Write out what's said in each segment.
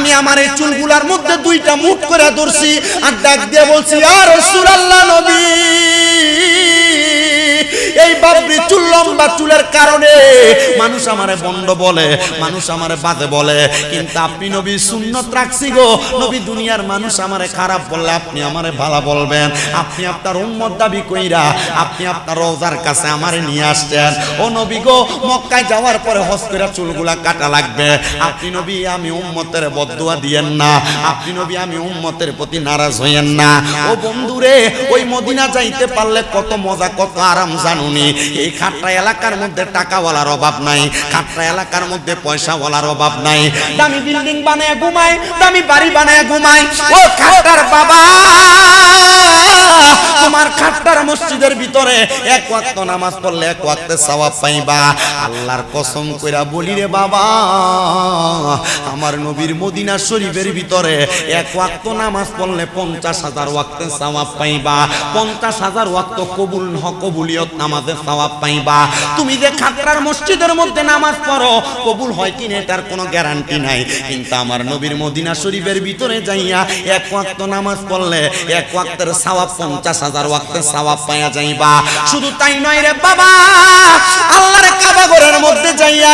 আমি আমার এই চুলগুলার মধ্যে দুইটা মুঠ করে ধরছি আর ডাক দিয়ে বলছি ইয়া রাসূলুল্লাহ নবী এই বাবরি চুল লম্বা চুলের কারণে মানুষ আমারে বন্ড বলে, মানুষ আমারে বাদে বলে, কিন্তু আপনি নবী সুন্নত রাখছি গো নবী। দুনিয়ার মানুষ আমারে খারাপ বললে আপনি আমারে ভালো বলবেন। আপনি আপনার উম্মত দাবি কইরা আপনি আপনার রওজার কাছে আমারে নিয়ে আসছেন। ও নবী গো, মক্কায় যাওয়ার পরে হজ করে চুলগুলা কাটা লাগবে। আপনি নবী আমি উম্মতের বদদুয়া দিয়েন না, আপনি নবী আমি উম্মতের প্রতি নারাজ হইয়েন না। ও বন্ধুরে, ওই মদিনা যাইতে পারলে কত মজা কত আরাম জানুনি। এই খাট্টা এলাকার মধ্যে টাকাওয়ালার অভাব নাই, খাট্টা এলাকার মধ্যে পয়সাওয়ালার অভাব নাই। দামি বিল্ডিং বানায় ঘুমায়, দামি বাড়ি বানায় ঘুমায়। ও খাট্টার বাবা, তোমার খাট্টার মসজিদের ভিতরে এক ওয়াক্ত নামাজ পড়লে এক ওয়াক্তে সওয়াব পাইবা। আল্লাহর কসম কইরা বলি রে বাবা, আমার নবীর মদিনা শরীফের ভিতরে এক ওয়াক্ত নামাজ পড়লে 50,000 ওয়াক্তে সওয়াব পাইবা। 50,000 ওয়াক্ত কবুলিয়ত নামাজের সওয়াব পাইবা। তুমি যে খাট্টার মসজিদের মধ্যে নামাজ পড়ো, কবুল হয় কিনা এটার কোনো গ্যারান্টি নাই, কিন্তু আমার নবীর মদিনা শরীফের ভিতরে যাইয়া এক ওয়াক্ত নামাজ পড়লে এক ওয়াক্তের সওয়াব 50,000 ওয়াক্তের সওয়াব পাইয়া যাইবা। শুধু তাই নয় রে বাবা, আল্লাহর কাবা ঘরের মধ্যে যাইয়া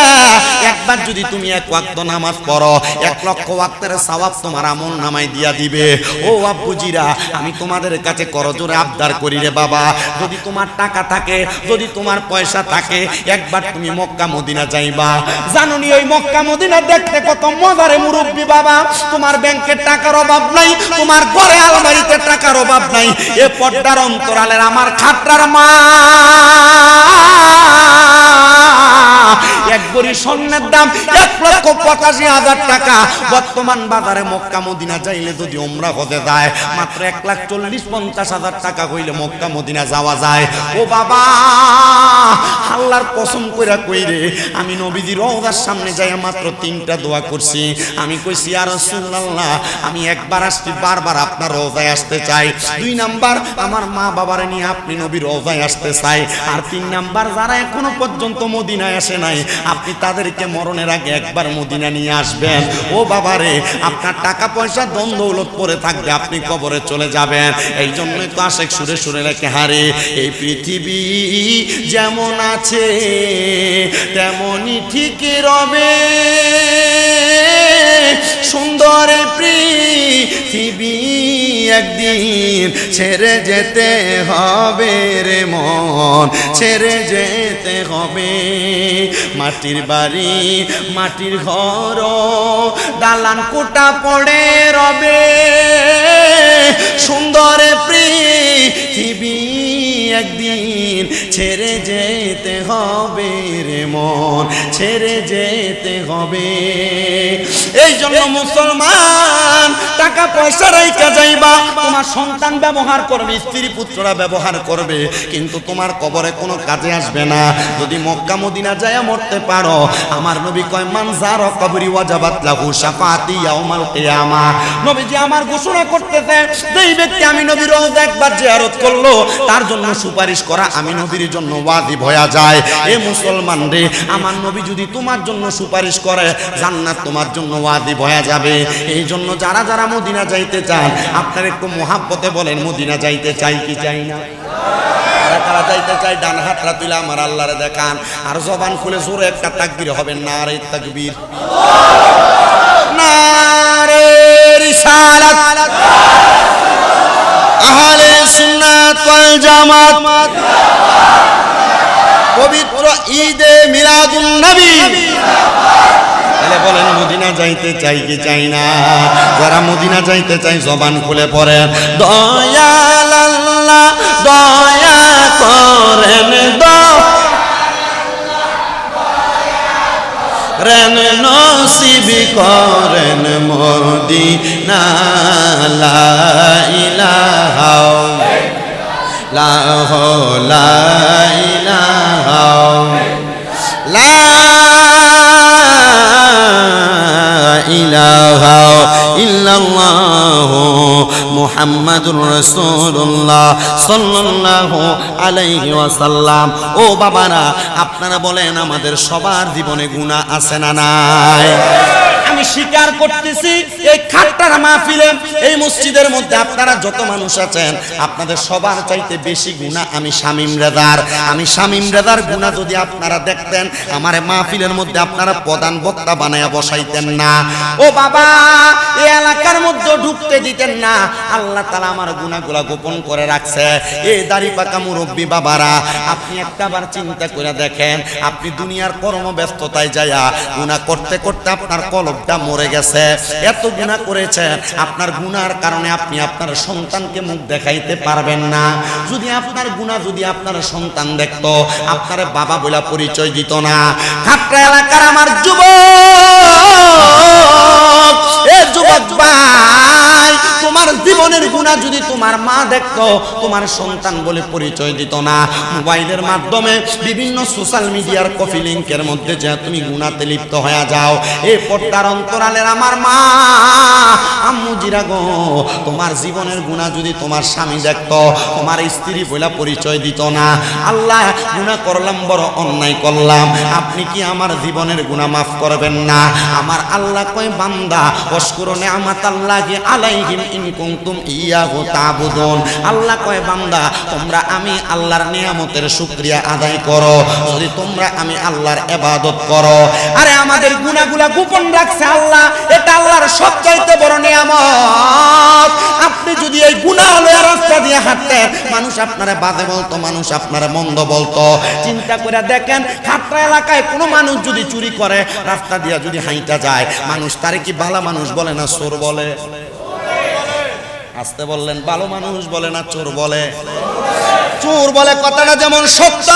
একবার যদি তুমি এক ওয়াক্ত নামাজ পড়ো, 1 লক্ষ ওয়াক্তের সওয়াব তোমার আমল নামায় দিয়া দিবে। ও আব্বুজিরা, আমি তোমাদের কাছে করজোরে আবদার করি রে বাবা, যদি তোমার টাকা থাকে, যদি তোমার পয়সা থাকে, একবার তুমি মক্কা মদিনা যাইবা। জানুনি ওই মক্কা মদিনা দেখতে কত মজারে মুরব্বি বাবা। তোমার ব্যাংকের টাকার অভাব নাই, তোমার ঘরে আলমারিতে টাকার অভাব নাই। এ পর্দার অন্তরালের আমার খাট্টার মা এক ভরি স্বর্ণের দাম 1,85,000 টাকা। বর্তমান বাজারে মক্কা মদিনা যাইলে যদি উমরা হতে যায় মাত্র 1,40,50,000 টাকা হইলে মক্কা মদিনা যাওয়া যায়। ও বাবা, আল্লাহর কসম কইরা কইরে আমি নবীজির রওজার সামনে যাইয়া মাত্র 3টা দোয়া করছি। আমি কইছি ইয়া রাসূলুল্লাহ, আমি একবার আসছি, বারবার আপনার রওজায় আসতে চাই। 2 নাম্বার, আমার মা বাবারে নিয়ে আপনি নবীর রওজায় আসতে চাই। আর 3 নাম্বার, যারা এখনো পর্যন্ত মদিনায় আসে নাই আপনি তাদেরকে মরণের আগে একবার মদিনা নিয়ে আসবেন। ও বাবারে, আপনার টাকা পয়সা ধন দৌলত পড়ে থাকবে, আপনি কবরে চলে যাবেন। এই জন্যই তো আশেক সুরে সুরে লেখে হারে, এই পৃথিবী যেমন আছে তেমনই ঠিক রবে, সুন্দর পৃথিবী একদিন ছেড়ে যেতে হবে রে মন, ছেড়ে যেতে হবে। মাটির বাড়ি মাটির ঘর দালান কোটা পড়ে রবে, সুন্দর পৃথিবী একদিন ছেড়ে যেতে হবে রে মন, ছেড়ে যেতে হবে। এই জন্য মুসলমান, টাকা পয়সা রাইখা যাইবা, তোমার সন্তান ব্যবহার করবে, স্ত্রী পুত্ররা ব্যবহার করবে, কিন্তু তোমার কবরে কোনো কাজে আসবে না। যদি মক্কা মদিনা যায়া মরতে পারো, আমার নবী কয় মান যারা কবরি ওয়াজাবাত লাহু শাফাআতি ইয়াউমাল কিয়ামা। নবীজি আমার ঘোষণা করতেছে, যেই ব্যক্তি আমি নবীর রওজা একবার জিয়ারত করলো তার জন্য সুপারিশ করা আমি নবীর জন্য ওয়াজিব হয়ে যায়। এ মুসলমান রে, আমার নবী যদি তোমার জন্য সুপারিশ করে জান্নাত তোমার জন্য ওয়াজিব হয়ে যাবে। এই জন্য যারা যারা মদিনা যাইতে চান আপনারা একটু মুহাব্বতে বলেন মদিনা যাইতে চাই কি চাই না? কারা যাইতে চাই ডান হাতটা তুলে আমার আল্লাহরে দেখান, আর জবান খুলে জোরে একটা তাকবীর হবে, নারে তাকবীর, নারে রিসালাত, আহলে সুন্নাত ওয়াল জামাত, পবিত্র ঈদে মিলাদুন নবী। তাহলে বলেন মদিনা যাইতে চাই কি চাই না? যারা মদিনা যাইতে চাই জবান খুলে পড়েন দয়াল আল্লাহ দয়া করেন, রেন নসিব করেন মদিনা, লা ইলাহা ইল্লাল্লাহু লা ইলাহা ইলাহা ইল্লাল্লাহু মুহাম্মাদুর রাসূলুল্লাহ সাল্লাল্লাহু আলাইহি ওয়াসাল্লাম। ও বাবারা, আপনারা বলেন আমাদের সবার জীবনে গুনাহ আছে না নাই? আমি আমি স্বীকার করতেছি এই খাট্টার মাহফিলে এই মসজিদের মধ্যে আপনারা যত মানুষ আছেন আপনাদের সবার চাইতে বেশি গুনাহ আমি শামীম রেজার। আমি শামীম রেজার গুনাহ যদি আপনারা দেখতেন আমার মাহফিলের মধ্যে আপনারা প্রধান বক্তা বানায়া বসাইতেন না। ও বাবা, এই এলাকার মধ্যে ঢুকতে দিতেন না। আল্লাহ তাআলা আমার গুনাহগুলা গোপন করে রাখছে। এই দাড়ি পাকা মুরব্বী বাবারা, আপনি একটাবার চিন্তা করে দেখেন, আপনি দুনিয়ার কর্মব্যস্ততায় যায়া গুনাহ করতে করতে আপনার কলবটা মরে গেছে। এত গুনাহ করেছেন, আপনার গুনার কারণে আপনি আপনার সন্তানকে মুখ দেখাইতে পারবেন না। যদি আপনার গুনাহ যদি আপনার সন্তান দেখতো, আপনার বাবা বলে পরিচয় দিত না। খাট্টা এলাকার আমার যুবক, এ যুবক ভাই, তোমার জীবনের গুনাহ যদি তোমার মা দেখতো, তোমার সন্তান বলে পরিচয় দিত না। মোবাইলের মাধ্যমে বিভিন্ন সোশ্যাল মিডিয়ার কপি লিংকের মধ্যে যে তুমি গুনাহতে লিপ্ত হয়ে যাও। এই পর্দার অন্তরালের আমার মা আম্মু জিরা গো, তোমার জীবনের গুনাহ যদি তোমার স্বামী দেখতো, তোমার স্ত্রী বলে পরিচয় দিত না। আল্লাহ, গুনাহ করলাম, বড় অন্যায় করলাম, আপনি কি আমার জীবনের গুনাহ মাফ করবেন না? আমার আল্লাহ কয় বান্দা ওয়াশকুরু নি'মাতাল্লাহি আলাইহিম ইন কুনতুম ইয়াহু তা'বুদুন। আল্লাহ কয় বান্দা, তোমরা আমি আল্লাহর নিয়ামতের শুকরিয়া আদায় করো যদি তোমরা আমি আল্লাহর ইবাদত করো। আরে আমাদের গুনাহগুলা গোপন রাখছে আল্লাহ, এটা আল্লাহর সবচাইতে বড় নিয়ামত। আপনি যদি এই গুনাহ লয়ে রাস্তা দিয়ে হাঁটতেন, মানুষ আপনারে বাজে বলতো, মানুষ আপনারে মন্দ বলতো। চিন্তা করে দেখেন, খাট্টা এলাকায় কোনো মানুষ যদি চুরি করে, রাস্তা দিয়ে যদি হাইটা যায়, মানুষ তারে কি ভালো মানুষ বলে না চোর বলে? আসতে বললেন, ভালো মানুষ বলে না চোর বলে? চোর বলে কথাটা যেমন সত্য,